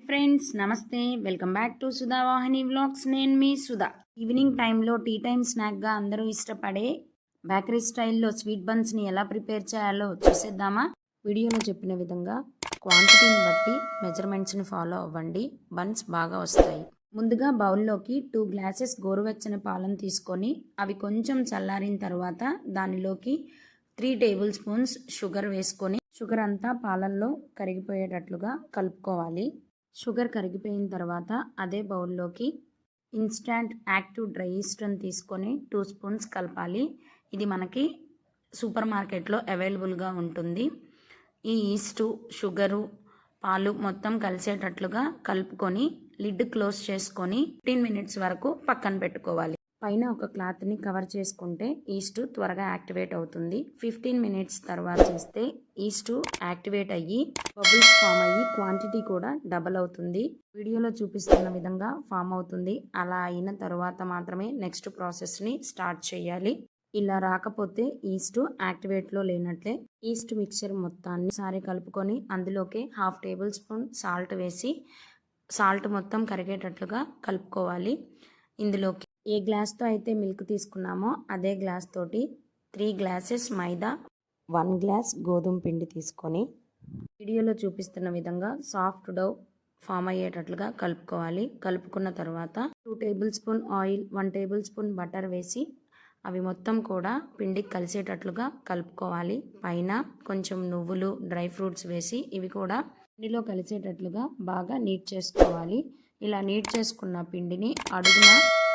Friends నమస్తే, welcome back to Sudha Vahini vlogs. నేను మీ Sudha. Evening టైంలో టీ టైం స్నాక్గా అందరూ ఇష్టపడే బేకరీ స్టైల్లో స్వీట్ బన్స్ని ఎలా ప్రిపేర్ చేయాలో చూసేద్దామా? వీడియోలో చెప్పిన విధంగా క్వాంటిటీని బట్టి మెజర్మెంట్స్ని ఫాలో అవ్వండి, బన్స్ బాగా వస్తాయి. ముందుగా బౌల్లోకి 2 గ్లాసెస్ గోరువెచ్చని పాలను తీసుకొని అవి కొంచెం చల్లారిన తర్వాత దానిలోకి 3 టేబుల్ స్పూన్స్ షుగర్ వేసుకొని షుగర్ అంతా పాలల్లో కరిగిపోయేటట్లుగా కలుపుకోవాలి. షుగర్ కరిగిపోయిన తర్వాత అదే బౌల్లోకి ఇన్స్టాంట్ యాక్టివ్ డ్రై ఈస్ట్ని తీసుకొని 2 స్పూన్స్ కలపాలి. ఇది మనకి సూపర్ మార్కెట్లో అవైలబుల్గా ఉంటుంది. ఈ ఈస్టు, షుగరు, పాలు మొత్తం కలిసేటట్లుగా కలుపుకొని లిడ్ క్లోజ్ చేసుకొని 15 మినిట్స్ వరకు పక్కన పెట్టుకోవాలి. పైన ఒక క్లాత్ని కవర్ చేసుకుంటే ఈస్ట్ త్వరగా యాక్టివేట్ అవుతుంది. 15 మినిట్స్ తర్వాత చేస్తే ఈస్ట్ యాక్టివేట్ అయ్యి బబుల్స్ ఫామ్ అయ్యి క్వాంటిటీ కూడా డబల్ అవుతుంది. వీడియోలో చూపిస్తున్న విధంగా ఫామ్ అవుతుంది. అలా అయిన తర్వాత మాత్రమే నెక్స్ట్ ప్రాసెస్ని స్టార్ట్ చేయాలి. ఇలా రాకపోతే ఈస్ట్ యాక్టివేట్లో లేనట్లే. ఈస్ట్ మిక్చర్ మొత్తాన్ని సారి కలుపుకొని అందులోకి 1/2 టేబుల్ స్పూన్ సాల్ట్ వేసి సాల్ట్ మొత్తం కరిగేటట్లుగా కలుపుకోవాలి. ఇందులోకి ఏ గ్లాస్తో అయితే మిల్క్ తీసుకున్నామో అదే గ్లాస్ తోటి 3 గ్లాసెస్ మైదా, 1 గ్లాస్ గోధుమ పిండి తీసుకొని వీడియోలో చూపిస్తున్న విధంగా సాఫ్ట్ డౌ ఫామ్ అయ్యేటట్లుగా కలుపుకోవాలి. కలుపుకున్న తర్వాత 2 table spoon oil, 1 table spoon butter వేసి అవి మొత్తం కూడా పిండికి కలిసేటట్లుగా కలుపుకోవాలి. పైన కొంచెం నువ్వులు, డ్రై ఫ్రూట్స్ వేసి ఇవి కూడా పిండిలో కలిసేటట్లుగా బాగా నీట్ చేసుకోవాలి. ఇలా నీట్ చేసుకున్న పిండిని అడుగున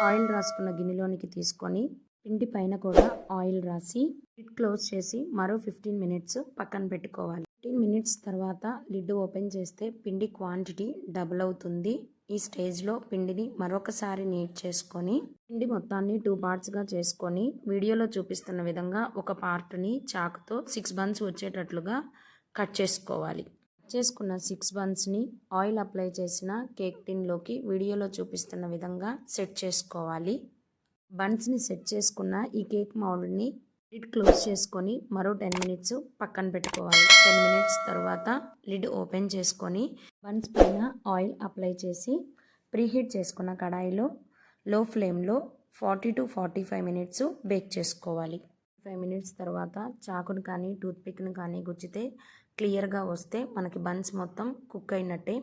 ఆయిల్ రాసుకున్న గిన్నెలోనికి తీసుకొని పిండి పైన కూడా ఆయిల్ రాసి లిడ్ క్లోజ్ చేసి మరో 15 మినిట్స్ పక్కన పెట్టుకోవాలి. 15 మినిట్స్ తర్వాత లిడ్ ఓపెన్ చేస్తే పిండి క్వాంటిటీ డబుల్ అవుతుంది. ఈ స్టేజ్లో పిండిని మరొకసారి నీట్ చేసుకొని పిండి మొత్తాన్ని 2 పార్ట్స్గా చేసుకొని వీడియోలో చూపిస్తున్న విధంగా ఒక పార్ట్ని చాకుతో 6 బన్స్ వచ్చేటట్లుగా కట్ చేసుకోవాలి. చేసుకున్న 6 బన్స్ని ఆయిల్ అప్లై చేసిన కేక్ టిన్లోకి వీడియోలో చూపిస్తున్న విధంగా సెట్ చేసుకోవాలి. బన్స్ని సెట్ చేసుకున్న ఈ కేక్ మౌల్డ్ని లిడ్ క్లోజ్ చేసుకొని మరో 10 మినిట్స్ పక్కన పెట్టుకోవాలి. 10 మినిట్స్ తర్వాత లిడ్ ఓపెన్ చేసుకొని బన్స్ పైన ఆయిల్ అప్లై చేసి ప్రీహీట్ చేసుకున్న కడాయిలో లో ఫ్లేమ్లో 40 to 45 మినిట్స్ బేక్ చేసుకోవాలి. 5 మినిట్స్ తర్వాత చాకును కానీ టూత్పిక్ను కానీ గుచ్చితే క్లియర్గా వస్తే మనకి బన్స్ మొత్తం కుక్ అయినట్టే.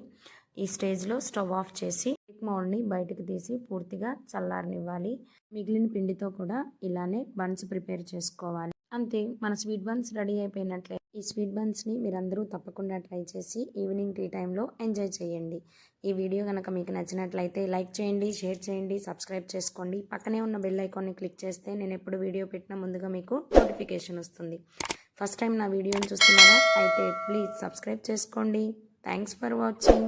ఈ స్టేజ్లో స్టవ్ ఆఫ్ చేసి కేక్ మౌల్డ్ని బయటకు తీసి పూర్తిగా చల్లారనివ్వాలి. మిగిలిన పిండితో కూడా ఇలానే బన్స్ ప్రిపేర్ చేసుకోవాలి. అంతే, మన స్వీట్ బన్స్ రెడీ అయిపోయినట్లే. ఈ స్వీట్ బన్స్ని మీరందరూ తప్పకుండా ట్రై చేసి ఈవినింగ్ టీ టైంలో ఎంజాయ్ చేయండి. ఈ వీడియో కనుక మీకు నచ్చినట్లయితే లైక్ చేయండి, షేర్ చేయండి, సబ్స్క్రైబ్ చేసుకోండి. పక్కనే ఉన్న బెల్ ఐకాన్ని క్లిక్ చేస్తే నేను ఎప్పుడు వీడియో పెట్టినా ముందుగా మీకు నోటిఫికేషన్ వస్తుంది. ఫస్ట్ టైం నా వీడియోని చూస్తున్నారా? అయితే ప్లీజ్ సబ్స్క్రైబ్ చేసుకోండి. Thanks for watching.